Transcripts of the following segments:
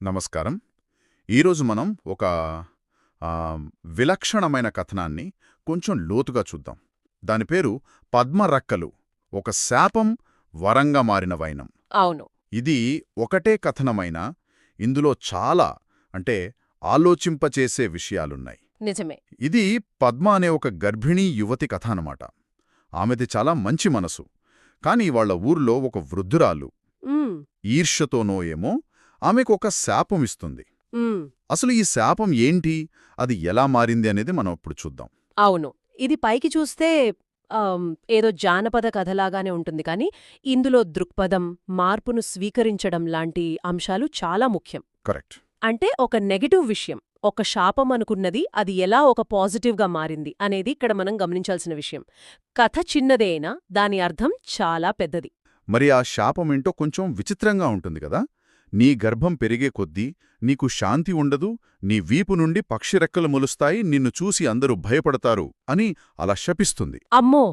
నమస్కారం. ఈరోజు మనం ఒక ఆ, విలక్షణమైన కథనాన్ని కొంచెం లోతుగా చూద్దాం. దాని పేరు పద్మరక్కలు, ఒక శాపం వరంగా మారిన వైనం. అవును. ఇది ఒకటే కథనమైనా ఇందులో చాలా అంటే ఆలోచింపచేసే విషయాలున్నాయి. నిజమే. ఇది పద్మ అనే ఒక గర్భిణీ యువతి కథ అన్నమాట. ఆమెది చాలా మంచి మనసు. కాని వాళ్ళ ఊర్లో ఒక వృద్ధురాలు ఉమ్, ఈర్ష్యతోనో ఏమో ఆమెకు ఒక శాపం ఇస్తుంది. ఉమ్, అసలు ఈ శాపం ఏంటి, అది ఎలా మారింది అనేది మనం ఇప్పుడు చూద్దాం. అవును. ఇది పైకి చూస్తే ఏదో జానపద కథలాగానే ఉంటుంది కానీ ఇందులో దృక్పథం, మార్పును స్వీకరించడం లాంటి అంశాలు చాలా ముఖ్యం. కరెక్ట్. అంటే ఒక నెగటివ్ విషయం, ఒక శాపం అనుకున్నది అది ఎలా ఒక పాజిటివ్గా మారింది అనేది ఇక్కడ మనం గమనించాల్సిన విషయం. కథ చిన్నదే అయినా దాని అర్థం చాలా పెద్దది. మరి ఆ శాపమేంటో కొంచెం విచిత్రంగా ఉంటుంది కదా. నీ గర్భం పెరిగే కొద్దీ నీకు శాంతి ఉండదు, నీ వీపు నుండి పక్షిరెక్కలు మొలుస్తాయి, నిన్ను చూసి అందరూ భయపడతారు అని అలా శపిస్తుంది. అమ్మో!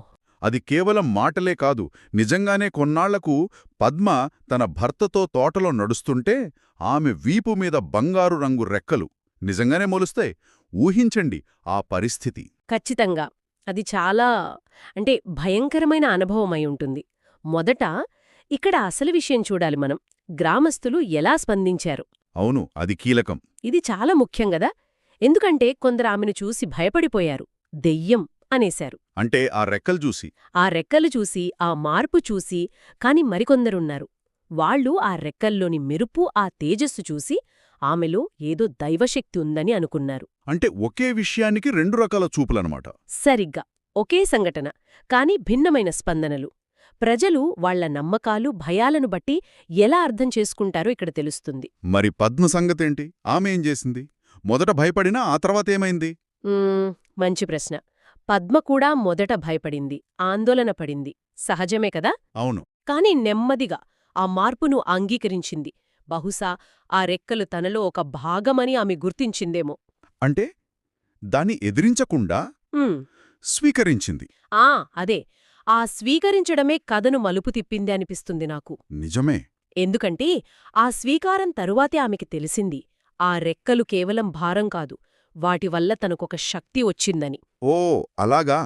అది కేవలం మాటలే కాదు, నిజంగానే కొన్నాళ్లకు పద్మ తన భర్తతో తోటలో నడుస్తుంటే ఆమె వీపు మీద బంగారు రంగు రెక్కలు నిజంగానే మొలుస్తాయి. ఊహించండి ఆ పరిస్థితి. ఖచ్చితంగా. అది చాలా భయంకరమైన అనుభవమై ఉంటుంది. మొదట ఇక్కడ అసలు విషయం చూడాలి మనం. గ్రామస్తులు ఎలా స్పందించారు. అవును, అది కీలకం. ఇది చాలా ముఖ్యం గదా. ఎందుకంటే కొందరు ఆమెను చూసి భయపడిపోయారు. దెయ్యం అనేశారు. అంటే ఆ రెక్కలు చూసి. ఆ రెక్కలు చూసి, ఆ మార్పు చూసి. కాని మరికొందరున్నారు. వాళ్ళు ఆ రెక్కల్లోని మెరుపు, ఆ తేజస్సు చూసి ఆమెలో ఏదో దైవశక్తి ఉందని అనుకున్నారు. అంటే ఒకే విషయానికి రెండు రకాల చూపులనమాట. సరిగ్గా ఒకే సంఘటన, కాని భిన్నమైన స్పందనలు. ప్రజలు వాళ్ల నమ్మకాలు, భయాలను బట్టి ఎలా అర్థం చేసుకుంటారో ఇక్కడ తెలుస్తుంది. మరి పద్మ సంగతేంటి? ఆమె ఏం చేసింది? మొదట భయపడినా ఆ తర్వాతేమైంది? మంచి ప్రశ్న. పద్మ కూడా మొదట భయపడింది, ఆందోళన పడింది. సహజమే కదా. అవును. కాని నెమ్మదిగా ఆ మార్పును అంగీకరించింది. బహుశా ఆ రెక్కలు తనలో ఒక భాగమని ఆమె గుర్తించిందేమో. అంటే దాన్ని ఎదిరించకుండా ఉమ్, స్వీకరించింది. అదే. ఆ స్వీకరించడమే కథను మలుపు తిప్పింది అనిపిస్తుంది నాకు. నిజమే. ఎందుకంటే ఆ స్వీకారం తరువాతే ఆమెకి తెలిసింది ఆ రెక్కలు కేవలం భారం కాదు, వాటివల్ల తనకొక శక్తి వచ్చిందని. ఓ, అలాగా.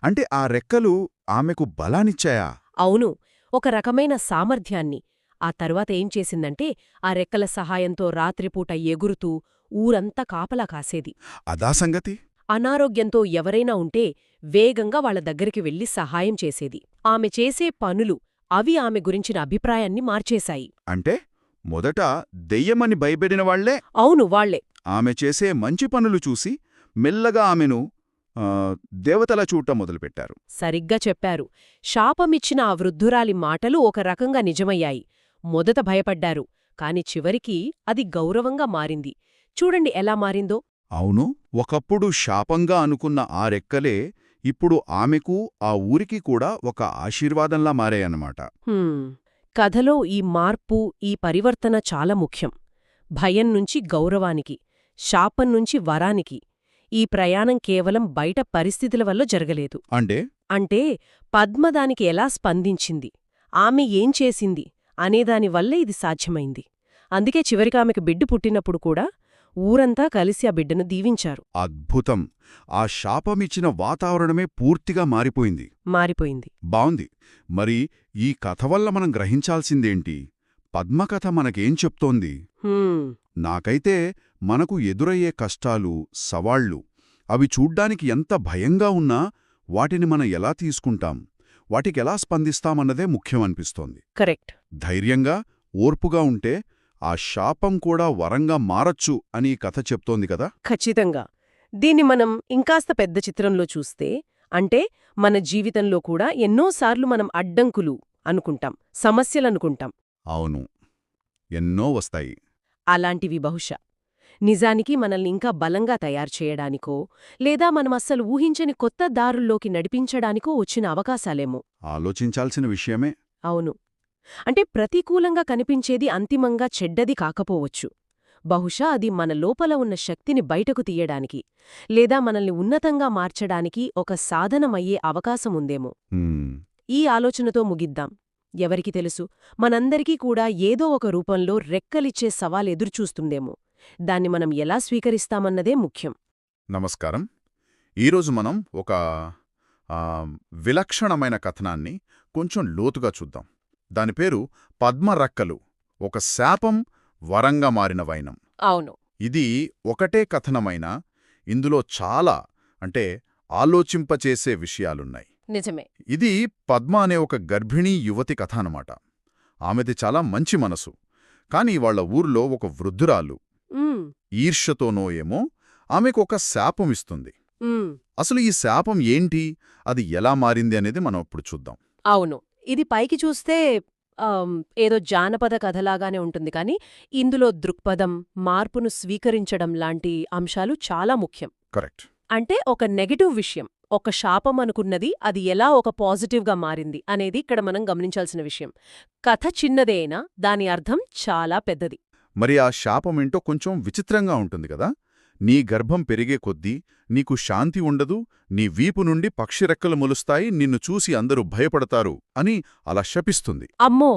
అంటే ఆ రెక్కలు ఆమెకు బలాన్నిచ్చాయా? అవును, ఒక రకమైన సామర్థ్యాన్ని. ఆ తరువాత ఏం చేసిందంటే ఆ రెక్కల సహాయంతో రాత్రిపూట ఎగురుతూ ఊరంతా కాపలా కాసేది. అదా సంగతి. అనారోగ్యంతో ఎవరైనా ఉంటే వేగంగా వాళ్ల దగ్గరికి వెళ్లి సహాయం చేసేది. ఆమె చేసే పనులు అవి ఆమె గురించిన అభిప్రాయాన్ని మార్చేశాయి. అంటే మొదట దెయ్యమని భయపెడిన వాళ్లే అవును, వాళ్లే ఆమె చేసే మంచి పనులు చూసి మెల్లగా ఆమెను దేవతలా చూడటం మొదలుపెట్టారు. సరిగ్గా చెప్పారు. శాపమిచ్చిన ఆ వృద్ధురాలి మాటలు ఒక రకంగా నిజమయ్యాయి. మొదట భయపడ్డారు, కాని చివరికి అది గౌరవంగా మారింది. చూడండి ఎలా మారిందో. అవును, ఒకప్పుడు శాపంగా అనుకున్న ఆ రెక్కలే ఇప్పుడు ఆమెకు, ఆ ఊరికి కూడా ఒక ఆశీర్వాదంలా మారాయన్నమాట. కథలో ఈ మార్పు, ఈ పరివర్తన చాలా ముఖ్యం. భయం నుంచి గౌరవానికి, శాపం నుంచి వరానికి. ఈ ప్రయాణం కేవలం బయట పరిస్థితుల వల్ల జరగలేదు. అంటే పద్మ దానికి ఎలా స్పందించింది, ఆమె ఏం చేసింది అనేదానివల్లే ఇది సాధ్యమైంది. అందుకే చివరికి ఆమెకు బిడ్డ పుట్టినప్పుడు కూడా ఊరంతా కలిసి ఆ బిడ్డను దీవించారు. అద్భుతం. ఆ శాపమిచ్చిన వాతావరణమే పూర్తిగా మారిపోయింది. బావుంది. మరి ఈ కథ వల్ల మనం గ్రహించాల్సిందేంటి? పద్మకథ మనకేం చెప్తోంది? నాకైతే మనకు ఎదురయ్యే కష్టాలు, సవాళ్లు అవి చూడ్డానికి ఎంత భయంగా ఉన్నా వాటిని మనం ఎలా తీసుకుంటాం, వాటికెలా స్పందిస్తామన్నదే ముఖ్యమనిపిస్తోంది. కరెక్ట్. ధైర్యంగా, ఓర్పుగా ఉంటే ఆ శాపం కూడా వరంగా మారచ్చు అని కథ చెప్తోంది కదా. ఖచ్చితంగా. దీన్ని మనం ఇంకాస్త పెద్ద చిత్రంలో చూస్తే, అంటే మన జీవితంలో కూడా ఎన్నోసార్లు మనం అడ్డంకులు అనుకుంటాం, సమస్యలనుకుంటాం. అవును, ఎన్నో వస్తాయి. అలాంటివి బహుశా నిజానికి మనల్ని ఇంకా బలంగా తయారు చేయడానికో, లేదా మనమస్సలు ఊహించని కొత్త దారుల్లోకి నడిపించడానికో వచ్చిన అవకాశాలేమో. ఆలోచించాల్సిన విషయమే. అవును. అంటే ప్రతికూలంగా కనిపించేది అంతిమంగా చెడ్డది కాకపోవచ్చు. బహుశా అది మన లోపల ఉన్న శక్తిని బయటకు తీయడానికి, లేదా మనల్ని ఉన్నతంగా మార్చడానికి ఒక సాధనమయ్యే అవకాశముందేమో. ఈ ఆలోచనతో ముగిద్దాం. ఎవరికి తెలుసు, మనందరికీ కూడా ఏదో ఒక రూపంలో రెక్కలిచ్చే సవాల్ ఎదురుచూస్తుందేమో. దాన్ని మనం ఎలా స్వీకరిస్తామన్నదే ముఖ్యం. నమస్కారం. ఈరోజు మనం ఒక ఆ, విలక్షణమైన కథనాన్ని కొంచెం లోతుగా చూద్దాం. దాని పేరు పద్మరక్కలు, ఒక శాపం వరంగా మారిన వైనం. అవును. ఇది ఒకటే కథనమైనా ఇందులో చాలా ఆలోచింపచేసే విషయాలున్నాయి. నిజమే. ఇది పద్మ అనే ఒక గర్భిణీ యువతి కథ అన్నమాట. ఆమెది చాలా మంచి మనసు. కాని వాళ్ళ ఊర్లో ఒక వృద్ధురాలు ఉమ్, ఈర్ష్యతోనో ఏమో ఆమెకు ఒక శాపం ఇస్తుంది. ఉమ్, అసలు ఈ శాపం ఏంటి, అది ఎలా మారింది అనేది మనం ఇప్పుడు చూద్దాం. అవును. ఇది పైకి చూస్తే ఏదో జానపద కథలాగానే ఉంటుంది కానీ ఇందులో దృక్పథం, మార్పును స్వీకరించడం లాంటి అంశాలు చాలా ముఖ్యం. కరెక్ట్. అంటే ఒక నెగటివ్ విషయం, ఒక శాపం అనుకున్నది అది ఎలా ఒక పాజిటివ్గా మారింది అనేది ఇక్కడ మనం గమనించాల్సిన విషయం. కథ చిన్నదే అయినా దాని అర్థం చాలా పెద్దది. మరి ఆ శాపమేంటో కొంచెం విచిత్రంగా ఉంటుంది కదా. నీ గర్భం పెరిగే కొద్దీ నీకు శాంతి ఉండదు, నీ వీపు నుండి పక్షిరెక్కలు మొలుస్తాయి, నిన్ను చూసి అందరూ భయపడతారు అని అలా శపిస్తుంది. అమ్మో!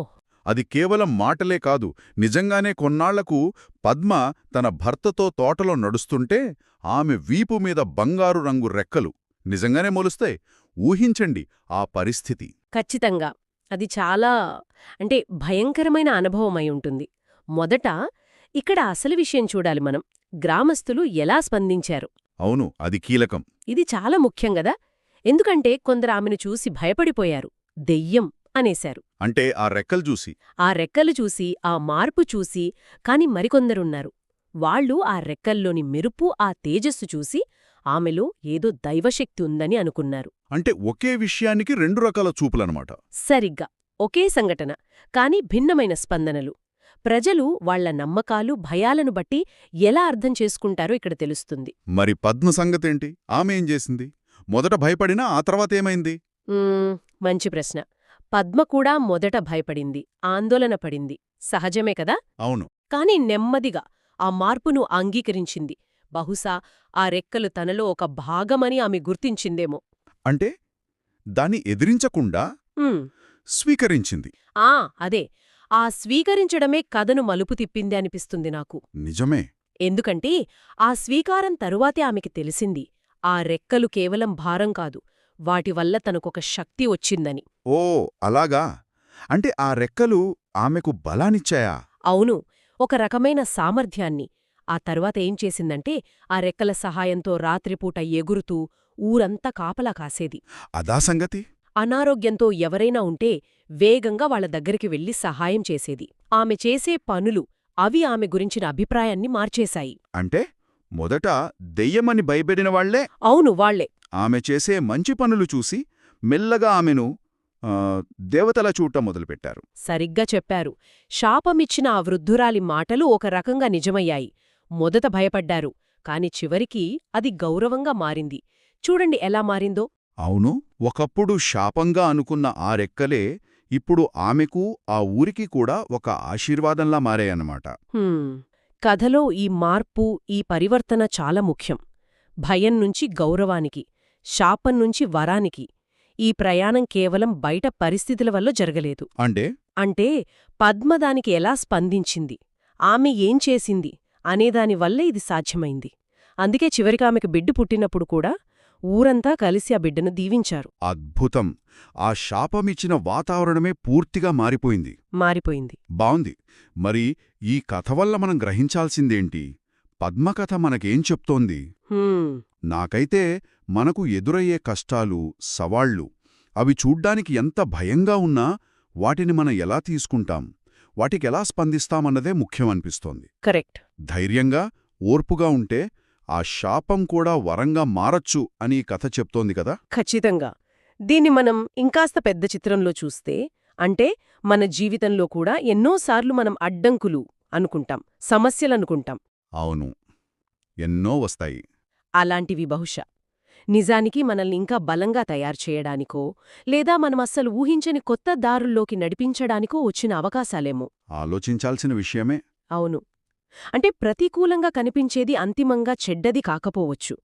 అది కేవలం మాటలే కాదు, నిజంగానే కొన్నాళ్లకు పద్మ తన భర్తతో తోటలో నడుస్తుంటే ఆమె వీపు మీద బంగారు రంగు రెక్కలు నిజంగానే మొలుస్తాయి. ఊహించండి ఆ పరిస్థితి. ఖచ్చితంగా. అది చాలా భయంకరమైన అనుభవమై ఉంటుంది. మొదట ఇక్కడ అసలు విషయం చూడాలి మనం. గ్రామస్తులు ఎలా స్పందించారు. అవును, అది కీలకం. ఇది చాలా ముఖ్యం గదా. ఎందుకంటే కొందరు ఆమెను చూసి భయపడిపోయారు, దెయ్యం అనేశారు. అంటే ఆ రెక్కలు చూసి, ఆ రెక్కలు చూసి, ఆ మార్పు చూసి. కాని మరికొందరున్నారు, వాళ్ళు ఆ రెక్కల్లోని మెరుపు, ఆ తేజస్సు చూసి ఆమెలో ఏదో దైవశక్తి ఉందని అనుకున్నారు. అంటే ఒకే విషయానికి రెండు రకాల చూపులనమాట. సరిగ్గా ఒకే సంఘటన, కాని భిన్నమైన స్పందనలు. ప్రజలు వాళ్ల నమ్మకాలు, భయాలను బట్టి ఎలా అర్థం చేసుకుంటారో ఇక్కడ తెలుస్తుంది. మరి పద్మ సంగతేంటి? ఆమె ఏం చేసింది? మొదట భయపడినా ఆ తర్వాతేమైంది? మంచి ప్రశ్న. పద్మ కూడా మొదట భయపడింది, ఆందోళన పడింది. సహజమే కదా. అవును. కాని నెమ్మదిగా ఆ మార్పును అంగీకరించింది. బహుశా ఆ రెక్కలు తనలో ఒక భాగమని ఆమె గుర్తించిందేమో. అంటే దాన్ని ఎదిరించకుండా స్వీకరించింది. అదే. ఆ స్వీకరించడమే కథను మలుపు తిప్పింది అనిపిస్తుంది నాకు. నిజమే. ఎందుకంటే ఆ స్వీకారం తరువాతే ఆమెకి తెలిసింది, ఆ రెక్కలు కేవలం భారం కాదు, వాటివల్ల తనకొక శక్తి వచ్చిందని. ఓ అలాగా. అంటే ఆ రెక్కలు ఆమెకు బలాన్నిచ్చాయా? అవును, ఒక రకమైన సామర్థ్యాన్ని. ఆ తరువాత ఏం చేసిందంటే ఆ రెక్కల సహాయంతో రాత్రిపూట ఎగురుతూ ఊరంతా కాపలా కాసేది. అదా సంగతి. అనారోగ్యంతో ఎవరైనా ఉంటే వేగంగా వాళ్ల దగ్గరికి వెళ్లి సహాయం చేసేది. ఆమె చేసే పనులు అవి ఆమె గురించిన అభిప్రాయాన్ని మార్చేశాయి. అంటే మొదట దెయ్యమని భయపెడిన వాళ్లే అవును, వాళ్లే ఆమె చేసే మంచి పనులు చూసి మెల్లగా ఆమెను దేవతలా చూడటం మొదలుపెట్టారు. సరిగ్గా చెప్పారు. శాపమిచ్చిన ఆ వృద్ధురాలి మాటలు ఒక రకంగా నిజమయ్యాయి. మొదట భయపడ్డారు, కాని చివరికి అది గౌరవంగా మారింది. చూడండి ఎలా మారిందో. అవును, ఒకప్పుడు శాపంగా అనుకున్న ఆ రెక్కలే ఇప్పుడు ఆమెకు, ఆ ఊరికి కూడా ఒక ఆశీర్వాదంలా మారాయన్నమాట. కథలో ఈ మార్పు, ఈ పరివర్తన చాలా ముఖ్యం. భయం నుంచి గౌరవానికి, శాపం నుంచి వరానికి. ఈ ప్రయాణం కేవలం బయట పరిస్థితుల వల్ల జరగలేదు. అంటే పద్మ దానికి ఎలా స్పందించింది, ఆమె ఏం చేసింది అనేదానివల్ల ఇది సాధ్యమైంది. అందుకే చివరికి ఆమెకు బిడ్డ పుట్టినప్పుడు కూడా ఊరంతా కలిసి ఆ బిడ్డను దీవించారు. అద్భుతం. ఆ శాపమిచ్చిన వాతావరణమే పూర్తిగా మారిపోయింది. బావుంది. మరి ఈ కథ వల్ల మనం గ్రహించాల్సిందేంటి? పద్మకథ మనకేం చెప్తోంది? నాకైతే మనకు ఎదురయ్యే కష్టాలు, సవాళ్లు అవి చూడ్డానికి ఎంత భయంగా ఉన్నా వాటిని మనం ఎలా తీసుకుంటాం, వాటికెలా స్పందిస్తామన్నదే ముఖ్యమనిపిస్తోంది. కరెక్ట్. ధైర్యంగా, ఓర్పుగా ఉంటే ఆ శాపం కూడా వరంగా మారచ్చు అని కథ చెప్తోంది కదా. ఖచ్చితంగా. దీన్ని మనం ఇంకాస్త పెద్ద చిత్రంలో చూస్తే, అంటే మన జీవితంలో కూడా ఎన్నోసార్లు మనం అడ్డంకులు అనుకుంటాం, సమస్యలనుకుంటాం. అవును, ఎన్నో వస్తాయి. అలాంటివి బహుశా నిజానికి మనల్ని ఇంకా బలంగా తయారు చేయడానికో, లేదా మనమస్సలు ఊహించని కొత్త దారుల్లోకి నడిపించడానికో వచ్చిన అవకాశాలేమో. ఆలోచించాల్సిన విషయమే. అవును. అంటే ప్రతికూలంగా కనిపించేది అంతిమంగా చెడ్డది కాకపోవచ్చు.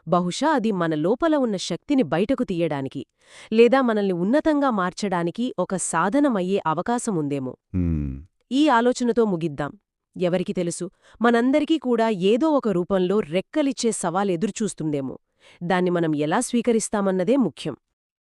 బహుశా అది మన లోపల ఉన్న శక్తిని బయటకు తీయడానికి లేదా మనల్ని ఉన్నతంగా మార్చడానికి ఒక సాధనమయ్యే అవకాశముందేమో. హ్మ్. ఈ ఆలోచనతో ముగిద్దాం. ఎవరికి తెలుసు, మనందరికీ కూడా ఏదో ఒక రూపంలో రెక్కలిచ్చే సవాల్ ఎదురుచూస్తుందేమో. దాన్ని మనం ఎలా స్వీకరిస్తామన్నదే ముఖ్యం.